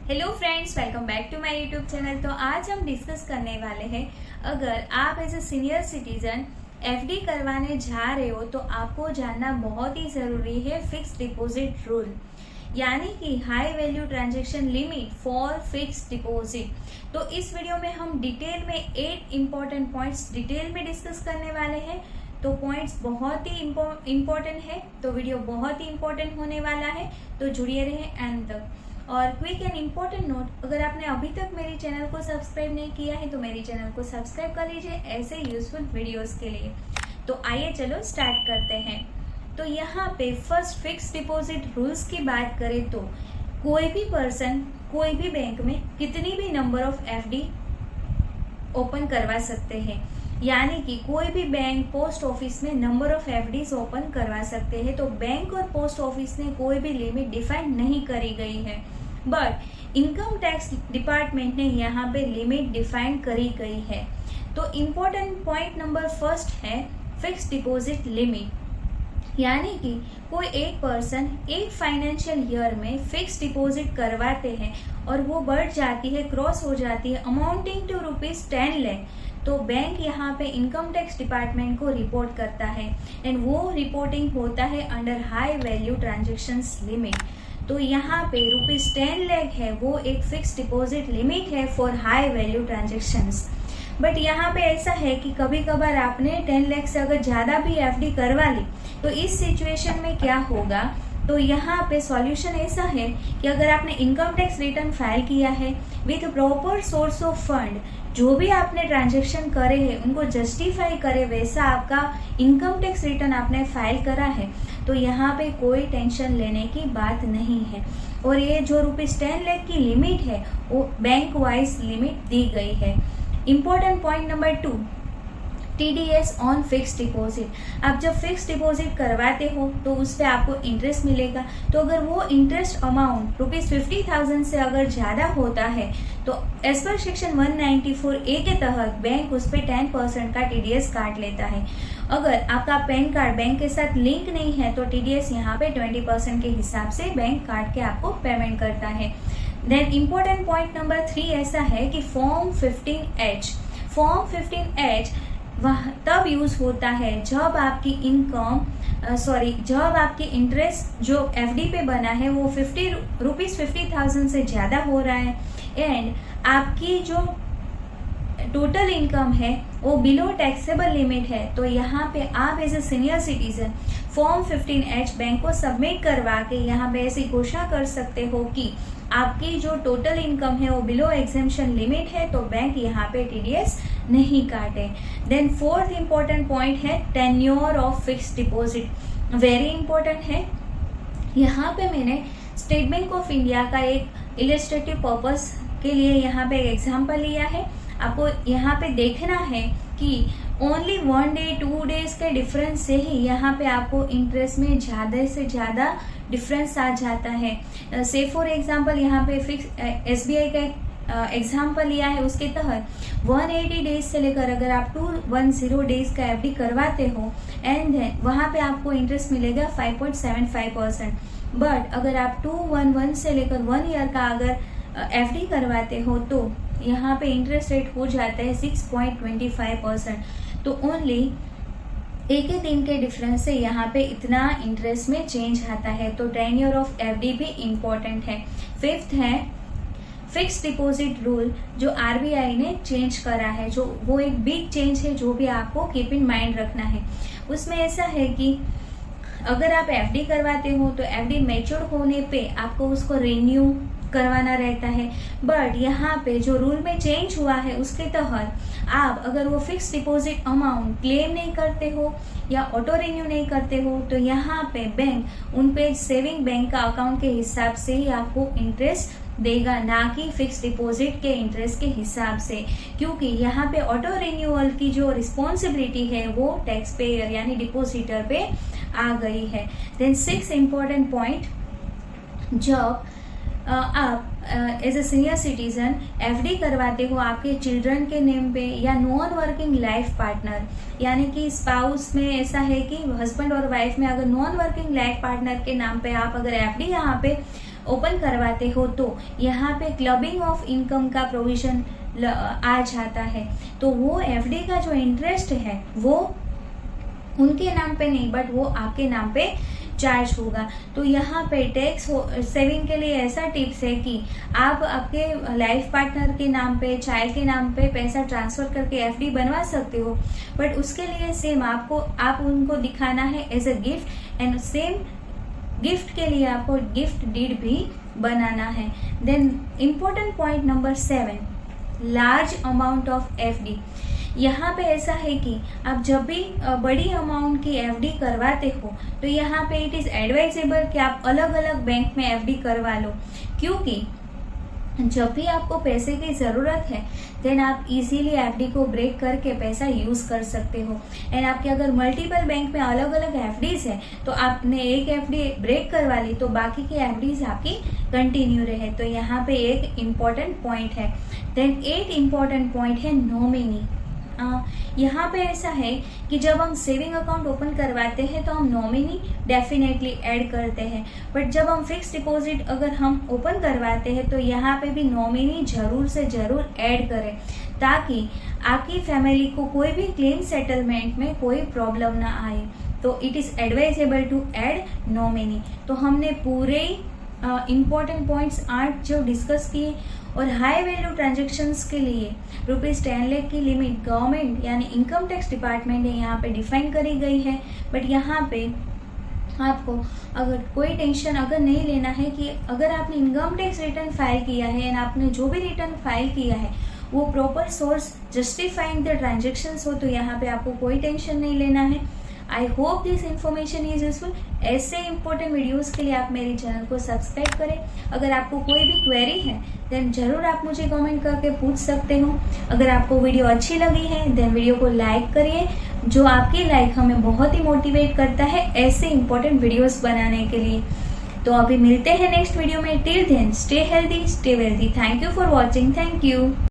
Hello friends, welcome back to my YouTube channel. तो आज हम डिस्कस करने वाले हैं, अगर आप as a senior citizen FD करवाने जा रहे हो तो आपको जानना बहुत ही ज़रूरी है फिक्स डिपॉजिट रूल, यानी कि high value transaction limit for fix deposit. तो इस वीडियो में हम डिटेल में 8 इंपॉर्टेंट पॉइंट्स डिटेल में डिस्कस करने वाले हैं। तो पॉइंट्स बहुत ही इम्पोर्टेंट है, तो वीडियो बहुत ही इम्पोर्टेंट होने वाला है, तो जुड़िए रहे एंड तक। और क्विक एंड इम्पोर्टेंट नोट, अगर आपने अभी तक मेरे चैनल को सब्सक्राइब नहीं किया है तो मेरे चैनल को सब्सक्राइब कर लीजिए ऐसे यूजफुल वीडियोस के लिए। तो आइए चलो स्टार्ट करते हैं। तो यहाँ पे फर्स्ट फिक्स डिपॉजिट रूल्स की बात करें तो कोई भी पर्सन कोई भी बैंक में कितनी भी नंबर ऑफ एफडी ओपन करवा सकते हैं, यानी कि कोई भी बैंक पोस्ट ऑफिस में नंबर ऑफ एफडीज ओपन करवा सकते हैं। तो बैंक और पोस्ट ऑफिस ने कोई भी लिमिट डिफाइन नहीं करी गई है, बट इनकम टैक्स डिपार्टमेंट ने यहाँ पे लिमिट डिफाइन करी गई है। तो इम्पोर्टेंट पॉइंट नंबर फर्स्ट है फिक्स डिपॉजिट लिमिट, यानी कि कोई एक पर्सन एक फाइनेंशियल ईयर में फिक्स डिपॉजिट करवाते हैं और वो बढ़ जाती है, क्रॉस हो जाती है अमाउंटिंग टू ₹10 लाख, तो बैंक यहाँ पे इनकम टैक्स डिपार्टमेंट को रिपोर्ट करता है एंड वो रिपोर्टिंग होता है under high value transactions limit. तो यहाँ पे ₹10 लाख है, वो एक फिक्स डिपॉजिट लिमिट है for high value transactions. But यहाँ पे ऐसा है कि कभी कभार आपने 10 लाख से अगर ज़्यादा भी एफडी करवा ली, तो इस सिचुएशन में क्या होगा, तो यहाँ पे सॉल्यूशन ऐसा है कि अगर आपने इनकम टैक्स रिटर्न फाइल किया है with proper source of fund, जो भी आपने ट्रांजैक्शन करे हैं उनको जस्टिफाई करे वैसा आपका इनकम टैक्स रिटर्न आपने फाइल करा है, तो यहाँ पे कोई टेंशन लेने की बात नहीं है। और ये जो ₹10 लाख की लिमिट है वो बैंक वाइज लिमिट दी गई है। Important point number 2, TDS on fix deposit. आप जब फिक्स डिपॉजिट करवाते हो तो उस पर आपको इंटरेस्ट मिलेगा। तो अगर वो इंटरेस्ट अमाउंट ₹50,000 से अगर ज़्यादा होता है तो एज पर सेक्शन 194A के तहत बैंक उस पर 10% का TDS काट लेता है। अगर आपका पैन कार्ड बैंक के साथ लिंक नहीं है तो TDS यहाँ पे 20% के हिसाब से बैंक काट के आपको पेमेंट करता है। देन इम्पोर्टेंट पॉइंट नंबर 3 ऐसा है कि फॉर्म 15H वह तब यूज होता है जब आपकी जब आपकी इंटरेस्ट जो एफडी पे बना है वो ₹50,000 से ज्यादा हो रहा है एंड आपकी जो टोटल इनकम है वो बिलो टैक्सेबल लिमिट है। तो यहाँ पे आप as a senior citizen form 15H bank को सबमिट करवा के यहाँ पे ऐसी घोषणा कर सकते हो कि आपकी जो टोटल इनकम है वो बिलो एग्जेम्पशन लिमिट है, तो बैंक यहाँ पे TDS नहीं काटे। देन फोर्थ इम्पोर्टेंट पॉइंट है tenure of fix deposit, very important है। यहाँ पे मैंने स्टेट बैंक ऑफ इंडिया का एक इलस्ट्रेटिव पर्पस के लिए यहाँ पे एक एग्जाम्पल लिया है। आपको यहाँ पे देखना है कि ओनली 1 डे 2 डेज के डिफरेंस से ही यहाँ पे आपको इंटरेस्ट में ज़्यादा से ज़्यादा डिफरेंस आ जाता है। से फॉर एग्जांपल यहाँ पे फिक्स SBI का एग्जाम्पल लिया है, उसके तहत 180 डेज से लेकर अगर आप 210 डेज का एफडी करवाते हो एंड देन वहाँ पे आपको इंटरेस्ट मिलेगा 5.75%। बट अगर आप 211 से लेकर 1 ईयर का अगर एफडी करवाते हो तो यहाँ पे इंटरेस्ट रेट हो जाता है 6.25%। तो ओनली एक ही दिन के डिफरेंस से यहाँ पे इतना इंटरेस्ट में चेंज आता है। तो टेन्योर ऑफ एफडी भी इम्पोर्टेंट है। फिफ्थ है फिक्स डिपॉजिट रूल, जो RBI ने चेंज करा है, जो वो एक बिग चेंज है जो भी आपको कीप इन माइंड रखना है। उसमें ऐसा है कि अगर आप एफडी करवाते हो तो एफडी मैच्योर होने पे आपको उसको रिन्यू करवाना रहता है। बट यहाँ पे जो रूल में चेंज हुआ है उसके तहत आप अगर वो फिक्स डिपॉजिट अमाउंट क्लेम नहीं करते हो या ऑटो रिन्यू नहीं करते हो तो यहाँ पे बैंक उन पे सेविंग बैंक का अकाउंट के हिसाब से ही आपको इंटरेस्ट देगा, ना कि फिक्स डिपॉजिट के इंटरेस्ट के हिसाब से, क्योंकि यहाँ पे ऑटो रिन्यूअल की जो रिस्पॉन्सिबिलिटी है वो टैक्स पेयर यानी डिपॉजिटर पे आ गई है। देन 6 इम्पोर्टेंट पॉइंट, जब आप as a senior citizen FD करवाते हो आपके चिल्ड्रन के नेम पे या नॉन वर्किंग लाइफ पार्टनर, यानी कि स्पाउस में ऐसा है कि हस्बैंड और वाइफ में अगर नॉन वर्किंग लाइफ पार्टनर के नाम पे आप अगर एफडी यहाँ पे ओपन करवाते हो तो यहाँ पे क्लबिंग ऑफ इनकम का प्रोविजन आ जाता है। तो वो एफडी का जो इंटरेस्ट है वो उनके नाम पे नहीं बट वो आपके नाम पे चार्ज होगा। तो यहाँ पे टैक्स सेविंग के लिए ऐसा टिप्स है कि आप आपके लाइफ पार्टनर के नाम पे, चाइल्ड के नाम पे पैसा ट्रांसफर करके एफडी बनवा सकते हो, बट उसके लिए सेम आप उनको दिखाना है as a gift, and same gift के लिए आपको गिफ्ट डीड भी बनाना है। Then important point number 7, large amount of FD. यहाँ पे ऐसा है कि आप जब भी बड़ी अमाउंट की एफडी करवाते हो तो यहाँ पे इट इज़ एडवाइजेबल कि आप अलग अलग बैंक में एफडी करवा लो, क्योंकि जब भी आपको पैसे की ज़रूरत है देन आप इजीली एफडी को ब्रेक करके पैसा यूज़ कर सकते हो। एंड आपके अगर मल्टीपल बैंक में अलग अलग एफडीज है तो आपने एक एफडी ब्रेक करवा ली तो बाकी की एफडीज आपकी कंटिन्यू रहे। तो यहाँ पे एक इम्पॉर्टेंट पॉइंट है। देन 8 इम्पॉर्टेंट पॉइंट है नॉमिनी। यहाँ पे ऐसा है कि जब हम सेविंग अकाउंट ओपन करवाते हैं तो हम नॉमिनी डेफिनेटली ऐड करते हैं, बट जब हम फिक्स डिपॉजिट अगर हम ओपन करवाते हैं तो यहाँ पे भी नॉमिनी जरूर से जरूर ऐड करें, ताकि आपकी फैमिली को कोई भी क्लेम सेटलमेंट में कोई प्रॉब्लम ना आए। तो it is advisable to add nominee. तो हमने पूरे इम्पॉर्टेंट पॉइंट्स 8 जो डिस्कस किए, और हाई वैल्यू ट्रांजेक्शन्स के लिए ₹10 लाख की लिमिट गवर्नमेंट यानी इनकम टैक्स डिपार्टमेंट ने यहाँ पे डिफाइन करी गई है। बट यहाँ पे आपको अगर कोई टेंशन अगर नहीं लेना है कि अगर आपने इनकम टैक्स रिटर्न फाइल किया है एंड आपने जो भी रिटर्न फाइल किया है वो proper source justifying the transactions हो, तो यहाँ पे आपको कोई टेंशन नहीं लेना है। I hope this information is useful. ऐसे इंपॉर्टेंट वीडियोस के लिए आप मेरे चैनल को सब्सक्राइब करें। अगर आपको कोई भी क्वेरी है देन जरूर आप मुझे कमेंट करके पूछ सकते हो। अगर आपको वीडियो अच्छी लगी है देन वीडियो को लाइक करिए, जो आपकी लाइक हमें बहुत ही मोटिवेट करता है ऐसे इंपॉर्टेंट वीडियोस बनाने के लिए। तो अभी मिलते हैं नेक्स्ट वीडियो में। Till then stay healthy, stay wealthy. Thank you for watching. Thank you.